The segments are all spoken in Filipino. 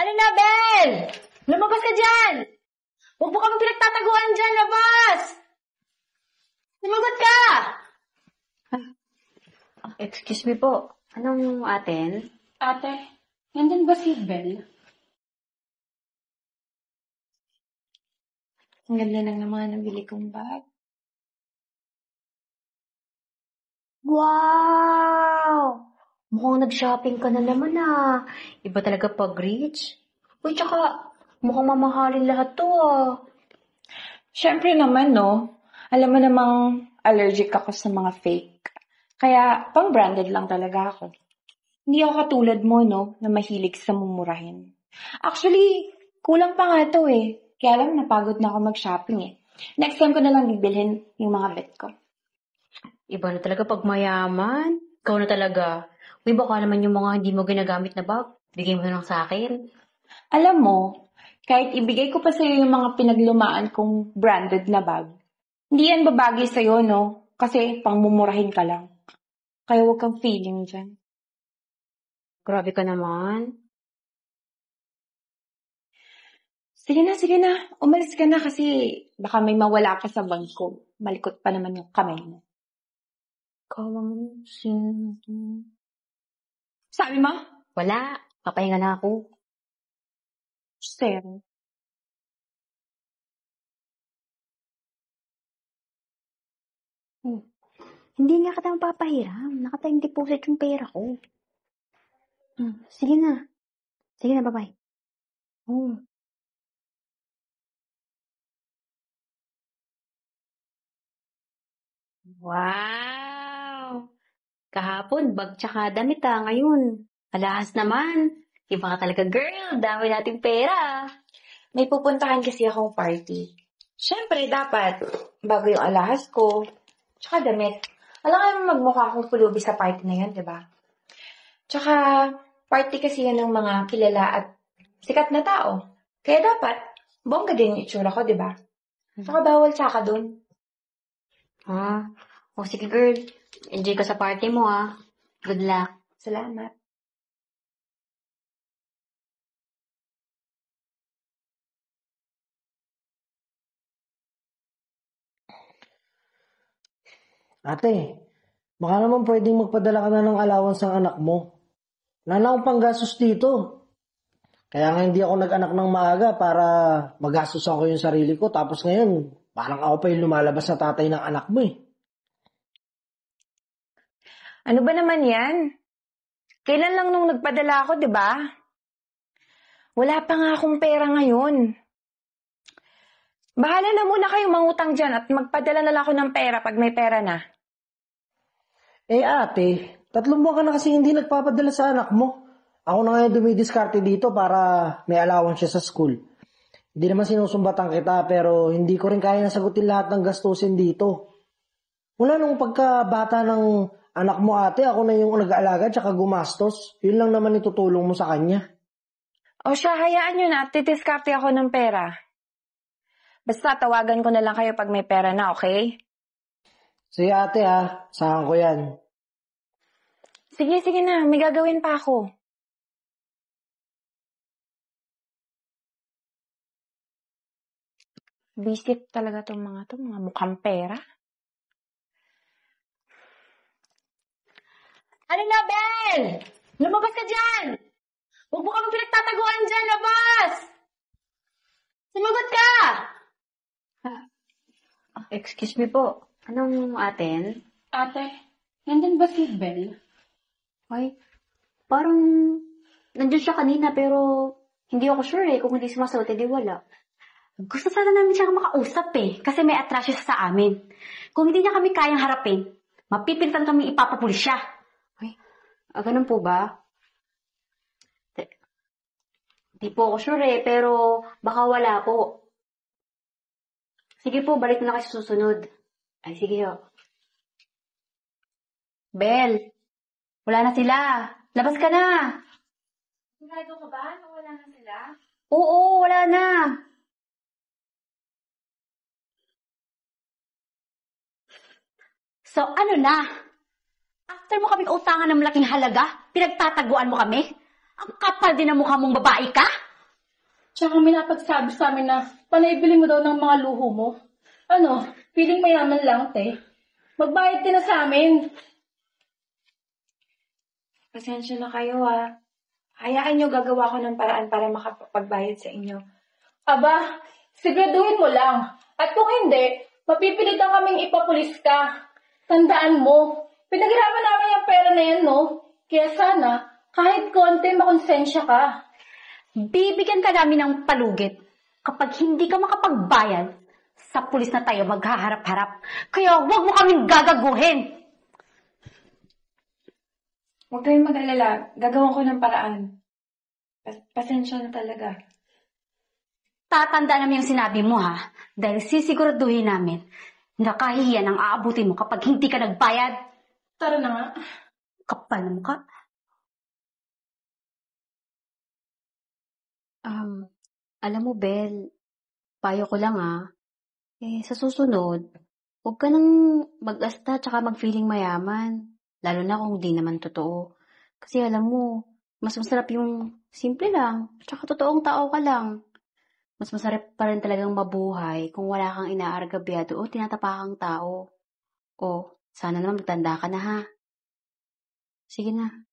Ano na, Bel? Lumabas ka dyan! Huwag mo kami pinagtataguan dyan, labas! Sumagot ka! Excuse me po. Anong atin? Ate, nandun ba si Bel? Ang ganda lang ng mga nabili kong bag. Wow! Mukhang nag-shopping ka na naman ah. Iba talaga pag-rich. Uy, tsaka mukhang mamahalin lahat to ah. Siyempre naman, no? Alam mo namang allergic ako sa mga fake. Kaya, pang-branded lang talaga ako. Hindi ako katulad mo, no? Na mahilig sa mumurahin. Actually, kulang pa nga to eh. Kaya lang, napagod na ako mag-shopping eh. Next time ko na lang bibilhin yung mga bet ko. Iba na talaga pag mayaman. Ikaw na talaga. Uy, baka naman yung mga hindi mo ginagamit na bag. Bigay mo na lang sa akin. Alam mo, kahit ibigay ko pa sa'yo yung mga pinaglumaan kong branded na bag, hindi yan babagay sa'yo, no? Kasi pangmumurahin ka lang. Kaya huwag kang feeling dyan. Grabe ka naman. Sige na. Umalis ka na kasi baka may mawala ka sa bag ko. Malikot pa naman yung kamay mo. Kawang Sabi mo? Wala. Papahinga na ako. Sir. Hindi nga kita mapapahiram. Naka-time deposit yung pera ko. Sige na. Sige na, bye-bye. Wow! Kahapon, bag tsaka damit ah. Ngayon, alahas naman. Iba ka talaga, girl. Dami nating pera. May pupuntahan kasi akong party. Siyempre, dapat bago yung alahas ko. Tsaka damit. Alam nga magmukha akong pulubi sa party na yun, diba? Tsaka, party kasi yan ng mga kilala at sikat na tao. Kaya dapat, bongga din yung itsura ko, diba? Tsaka bawal tsaka dun. O sige, girl. Enjoy ka sa party mo ah. Good luck. Salamat. Ate, baka naman pwedeng magpadala ka na ng allowance ng anak mo. Wala na akong panggastos dito. Kaya nga hindi ako nag-anak ng maaga para magastusan ko yung sarili ko. Tapos ngayon, parang ako pa yung lumalabas na tatay ng anak mo eh. Ano ba naman yan? Kailan lang nung nagpadala ako, di ba? Wala pa nga akong pera ngayon. Bahala na muna kayong mangutang dyan at magpadala na lang ako ng pera pag may pera na. Eh ate, 3 buwan ka na kasi hindi nagpapadala sa anak mo. Ako na ngayon dumidiskarte dito para may allowance siya sa school. Hindi naman sinusumbatan kita pero hindi ko rin kaya nasagutin lahat ng gastusin dito. Wala nung pagkabata ng anak mo ate, ako na yung nag-aalaga tsaka gumastos. Yun lang naman itutulong mo sa kanya. O siya, hayaan nyo na. Titiskarte ako ng pera. Basta tawagan ko na lang kayo pag may pera na, okay? Sige ate ha, saan ko yan. Sige na. May gagawin pa ako. Visit talaga tong mga mukhang pera. Ano na, Bel? Lumabas ka dyan! Huwag mo kami pinagtataguan dyan, labas! Sumagot ka! Excuse me po. Anong atin? Ate, nandun ba si Bel? Ay, parang nandiyan siya kanina pero hindi ako sure eh. Kung hindi sumasagot, edi wala. Gusto sana namin siya makausap eh. Kasi may atrasyo siya sa amin. Kung hindi niya kami kayang harapin, mapipilitan kami ipapapulis siya. Ay, ganun po ba? Di po ako sure eh, pero baka wala po. Sige po, balik na kayo sa susunod. Ay, sige ho. Bel, wala na sila. Labas ka na. Sigurado ka ba? Wala na sila? Oo, wala na. So, ano na? After mo kaming utangan ng malaking halaga, pinagtataguan mo kami? Ang kapal din ng mukha mong babae ka? Tsaka may napagsabi sa amin na panaibili mo daw ng mga luho mo. Ano, feeling mayaman lang, te. Magbayad ka na sa amin. Pasensya na kayo Hayaan nyo gagawa ko ng paraan para makapagbayad sa inyo. Aba, siguraduhin mo lang. At kung hindi, mapipilitan kaming ipapulis ka. Tandaan mo, pinaghirapan namin yung pera na yan, no? Kaya sana, kahit konti, makonsensya ka. Bibigyan ka namin ng palugit. Kapag hindi ka makapagbayad, sa pulis na tayo maghaharap-harap. Kaya huwag mo kaming gagaguhin. Huwag kayong mag-alala. Gagawan ko ng paraan. Pasensya na talaga. Tatandaan namin yung sinabi mo, ha? Dahil sisiguraduhin namin na kahihiyan ang aabutin mo kapag hindi ka nagbayad. Tara na nga. Kapal na mukha. Alam mo, Bel, payo ko lang, sa susunod, huwag ka nang mag-asta tsaka mag-feeling mayaman. Lalo na kung di naman totoo. Kasi alam mo, mas masarap yung simple lang, tsaka totoong tao ka lang. Mas masarap pa rin talagang mabuhay kung wala kang inaargabyado o tinatapakang tao. O, sana naman magtanda ka na, ha? Sige na.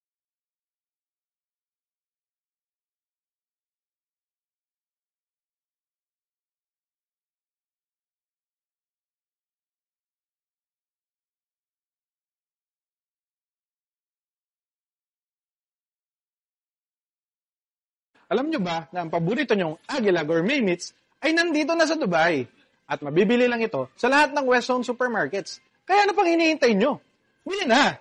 Alam nyo ba na ang paborito nyong Aguila Gourmet Meats ay nandito na sa Dubai? At mabibili lang ito sa lahat ng West Zone supermarkets. Kaya ano pang hinihintay nyo? Bili na!